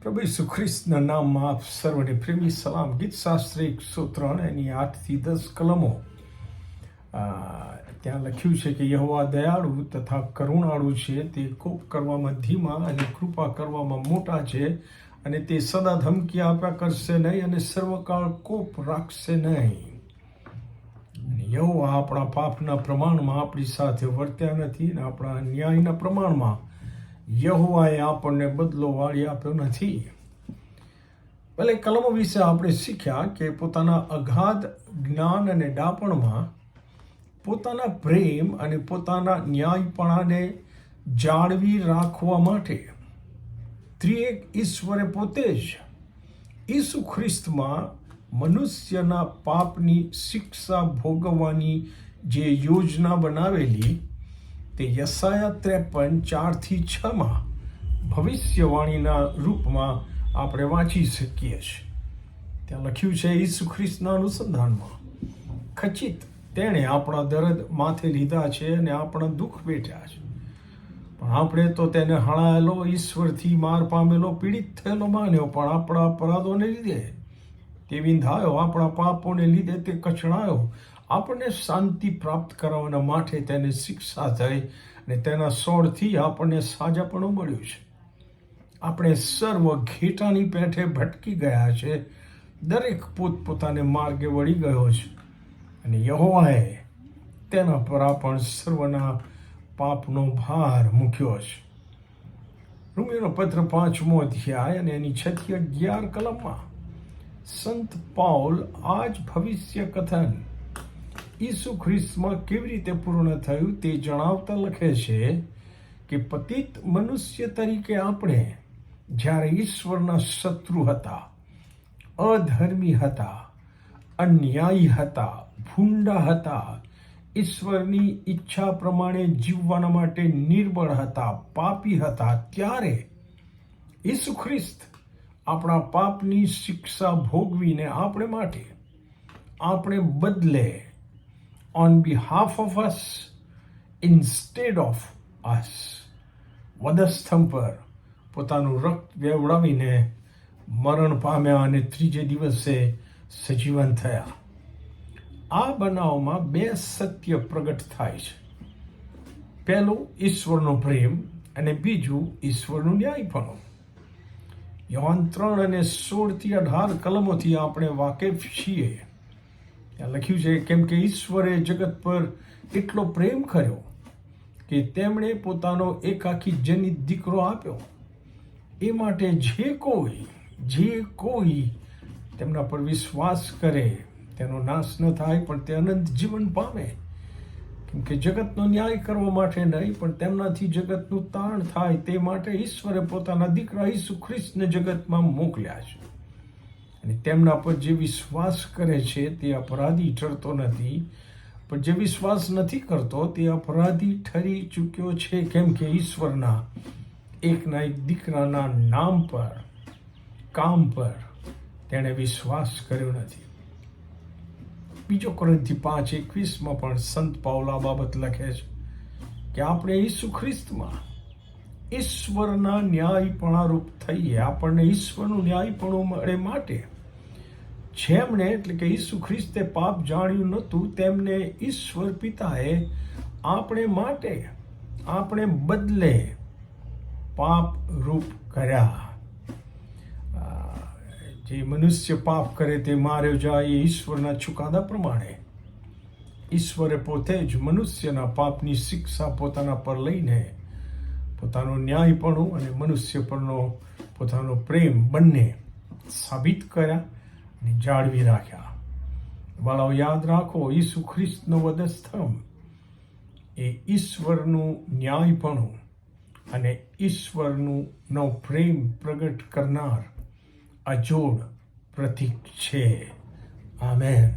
પ્રભુ ઈસુ ખ્રિસ્તના નામમાં આપ સર્વને પ્રેમી સલામ. ગીત શાસ્ત્ર 103 એની 8 થી 10 કલમો. ત્યાં લખ્યું છે કે યહોવા દયાળુ તથા કરુણાળુ છે, તે કોપ કરવામાં ધીમા અને કૃપા કરવામાં મોટા છે, અને તે સદા ધમકી આપ્યા કરશે નહીં અને સર્વકાળ કોપ રાખશે નહીં. યહોવા આપણા પાપના પ્રમાણમાં આપણી સાથે વર્ત્યા નથી, અને આપણા ન્યાયના પ્રમાણમાં યહોવાએ આપણને બદલો વાળી આપ્યો નથી. ભલે કલમો વિશે આપણે શીખ્યા કે પોતાના અગાધ જ્ઞાન અને ડાપણમાં પોતાના પ્રેમ અને પોતાના ન્યાયપણાને જાળવી રાખવા માટે ત્રિએક ઈશ્વરે પોતે જ ઈસુ ખ્રિસ્તમાં મનુષ્યના પાપની શિક્ષા ભોગવવાની જે યોજના બનાવેલી, તે યશાયા 53:4-6 ભવિષ્યવાણીના રૂપમાં આપણે વાંચી શકીએ છીએ. ત્યાં લખ્યું છે, ઈસુ ખ્રિસ્તના અનુસંધાનમાં ખચિત તેણે આપણા દર્દ માથે લીધા છે અને આપણા દુઃખ વેઠ્યા છે, પણ આપણે તો તેને હણાયેલો, ઈશ્વરથી માર પામેલો, પીડિત થયેલો માન્યો. પણ આપણા અપરાધોને લીધે તે વિંધાયો, આપણા પાપોને લીધે તે કચડાયો. આપણને શાંતિ પ્રાપ્ત કરવાના માટે તેને શિક્ષા થઈ, અને તેના સોળથી આપણને સાજાપણું મળ્યું છે. આપણે સર્વ ઘેટાની પેઠે ભટકી ગયા છે, દરેક પોતપોતાને માર્ગે વળી ગયો છે, અને યહોવાએ તેના પર પણ સર્વના પાપનો ભાર મૂક્યો છે. રોમીયોનો પત્ર 5મો અધ્યાય અને એની 6-11 કલમમાં સંત પાઉલ આ જ ભવિષ્ય કથન ઈસુ ખ્રિસ્તમાં કેવી રીતે પૂર્ણ થયું તે જણાવતા લખે છે કે પતિત મનુષ્ય તરીકે આપણે જ્યારે ઈશ્વરના શત્રુ હતા, અધર્મી હતા, અન્યાયી હતા, ભૂંડા હતા, ઈશ્વરની ઈચ્છા પ્રમાણે જીવવાના માટે નિર્બળ હતા, પાપી હતા, ત્યારે ઈસુ ખ્રિસ્ત આપણા પાપની શિક્ષા ભોગવીને આપણે માટે, આપણે બદલે, on behalf of us, instead of us, વધસ્તંભ પર પોતાનું રક્ત વેવડાવીને મરણ પામ્યા અને ત્રીજે દિવસે સજીવન થયા. આ બનાવમાં બે સત્ય પ્રગટ થાય છે. પહેલું ઈશ્વરનો પ્રેમ, અને બીજું ઈશ્વરનું ન્યાયપણું. યોહાન 3 અને 16-18 કલમોથી આપણે વાકેફ છીએ. ત્યાં લખ્યું છે, કેમ કે ઈશ્વરે જગત પર એટલો પ્રેમ કર્યો કે તેમણે પોતાનો એકાકી જનિત દીકરો આપ્યો, એ માટે જે કોઈ તેમના પર વિશ્વાસ કરે તેનો નાશ ન થાય, પણ તે અનંત જીવન પામે. કેમ કે જગતનો ન્યાય કરવા માટે નહીં, પણ તેમનાથી જગતનું તાણ થાય તે માટે ઈશ્વરે પોતાના દીકરા ઈસુ ખ્રિસ્તને જગતમાં મોકલ્યા છે. અને તેમના પર જે વિશ્વાસ કરે છે તે અપરાધી ઠરતો નથી, પણ જે વિશ્વાસ નથી કરતો તે અપરાધી ઠરી ચૂક્યો છે, કેમ કે ઈશ્વરના એકના એક દીકરાના નામ પર, કામ પર તેણે વિશ્વાસ કર્યો નથી. બીજો કોરિન્થી 5:21 પણ સંત પાઉલ આ બાબત લખે છે કે આપણે ઈસુ ખ્રિસ્તમાં ઈશ્વરના ન્યાયપણા રૂપ થઈએ, આપણને ઈશ્વરનું ન્યાયપણું મળે માટે જેમણે, એટલે કે ઈસુ ખ્રિસ્તે પાપ જાણ્યું નહોતું, તેમને ઈશ્વર પિતાએ આપણે માટે, આપણે બદલે પાપ રૂપ કર્યા. જે મનુષ્ય પાપ કરે તે માર્યો જાય, એ ઈશ્વરના ચુકાદા પ્રમાણે ઈશ્વરે પોતે જ મનુષ્યના પાપની શિક્ષા પોતાના પર લઈને પોતાનો ન્યાયપણું અને મનુષ્ય પરનો પોતાનો પ્રેમ બંને સાબિત કર્યા અને જાળવી રાખ્યા. વાળાઓ, યાદ રાખો, ઈસુ ખ્રિસ્તનો વધસ્તંભ એ ઈશ્વરનું ન્યાયપણું અને ઈશ્વરનો પ્રેમ પ્રગટ કરનાર અજોડ પ્રતીક છે. આમેન.